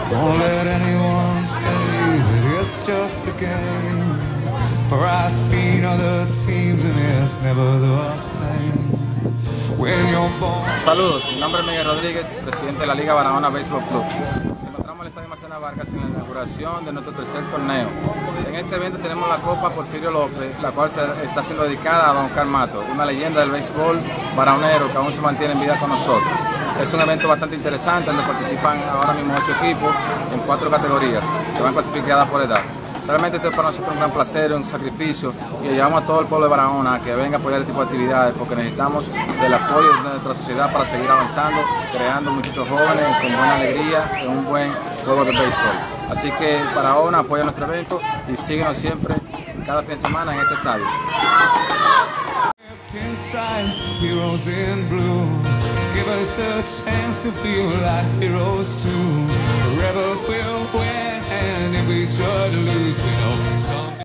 Don't let anyone say that it's just a game. For I've seen other teams and it's never the same. When you're born. Saludos, mi nombre es Miguel Rodríguez, presidente de la Liga Barahona Baseball Club. Nos encontramos en el Estadio Macena Vargas en la inauguración de nuestro tercer torneo. En este evento tenemos la Copa Porfirio López, la cual está siendo dedicada a Don Oscar Mato, una leyenda del béisbol barahonero que aún se mantiene en vida con nosotros. Es un evento bastante interesante donde participan ahora mismo 8 equipos en 4 categorías que van clasificadas por edad. Realmente esto es para nosotros un gran placer, un sacrificio, y llevamos a todo el pueblo de Barahona a que venga a apoyar este tipo de actividades porque necesitamos del apoyo de nuestra sociedad para seguir avanzando, creando muchachos jóvenes con buena alegría en un buen juego de béisbol. Así que Barahona apoya nuestro evento y síguenos siempre cada fin de semana en este estadio. Heroes in blue, give us the chance to feel like heroes too. Forever we'll win, and if we should lose, we know